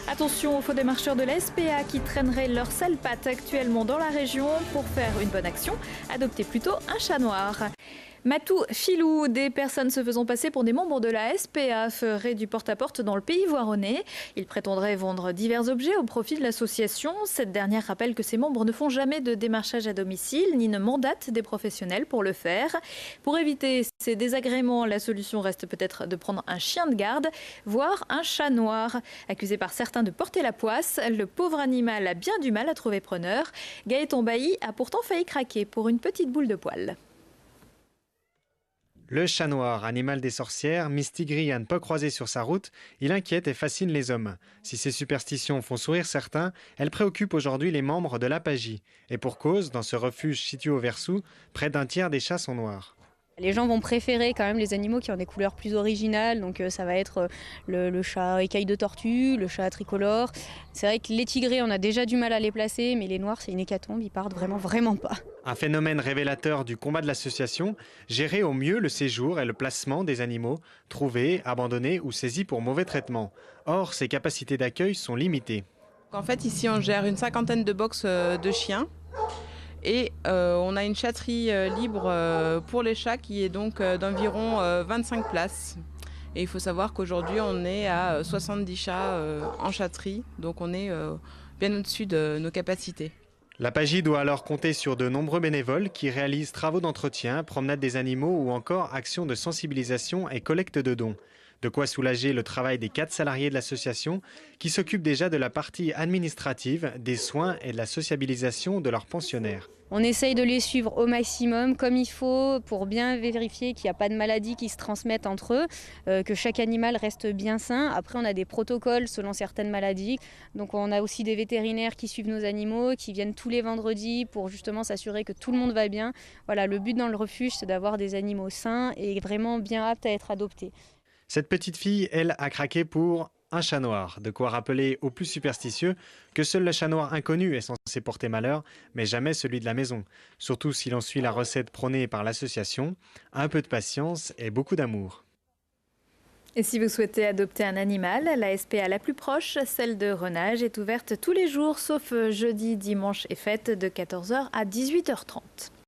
Attention aux faux démarcheurs de la SPA qui traîneraient leurs sales pattes actuellement dans la région. Pour faire une bonne action, adoptez plutôt un chat noir. Matou Filou, des personnes se faisant passer pour des membres de la SPA feraient du porte-à-porte dans le pays voironnais. Ils prétendraient vendre divers objets au profit de l'association. Cette dernière rappelle que ses membres ne font jamais de démarchage à domicile ni ne mandatent des professionnels pour le faire. Pour éviter ces désagréments, la solution reste peut-être de prendre un chien de garde, voire un chat noir. Accusé par certains de porter la poisse, le pauvre animal a bien du mal à trouver preneur. Gaëtan Bailly a pourtant failli craquer pour une petite boule de poil. Le chat noir, animal des sorcières, mistigris à ne pas croiser sur sa route, il inquiète et fascine les hommes. Si ces superstitions font sourire certains, elles préoccupent aujourd'hui les membres de l'APAGI. Et pour cause, dans ce refuge situé au Versou, près d'un tiers des chats sont noirs. Les gens vont préférer quand même les animaux qui ont des couleurs plus originales, donc ça va être le chat écaille de tortue, le chat tricolore. C'est vrai que les tigrés, on a déjà du mal à les placer, mais les noirs, c'est une hécatombe, ils partent vraiment pas. Un phénomène révélateur du combat de l'association, gérer au mieux le séjour et le placement des animaux, trouvés, abandonnés ou saisis pour mauvais traitement. Or, ces capacités d'accueil sont limitées. En fait, ici, on gère une cinquantaine de box de chiens. Et on a une chatterie libre pour les chats qui est donc d'environ 25 places. Et il faut savoir qu'aujourd'hui on est à 70 chats en chatterie, donc on est bien au-dessus de nos capacités. L'APAGI doit alors compter sur de nombreux bénévoles qui réalisent travaux d'entretien, promenade des animaux ou encore actions de sensibilisation et collecte de dons. De quoi soulager le travail des 4 salariés de l'association qui s'occupent déjà de la partie administrative, des soins et de la sociabilisation de leurs pensionnaires. On essaye de les suivre au maximum comme il faut pour bien vérifier qu'il n'y a pas de maladies qui se transmettent entre eux, que chaque animal reste bien sain. Après, on a des protocoles selon certaines maladies. Donc on a aussi des vétérinaires qui suivent nos animaux, qui viennent tous les vendredis pour justement s'assurer que tout le monde va bien. Voilà, le but dans le refuge, c'est d'avoir des animaux sains et vraiment bien aptes à être adoptés. Cette petite fille, elle, a craqué pour un chat noir, de quoi rappeler aux plus superstitieux que seul le chat noir inconnu est censé porter malheur, mais jamais celui de la maison. Surtout si l'on suit la recette prônée par l'association, un peu de patience et beaucoup d'amour. Et si vous souhaitez adopter un animal, la SPA la plus proche, celle de Renage, est ouverte tous les jours, sauf jeudi, dimanche et fête, de 14h à 18h30.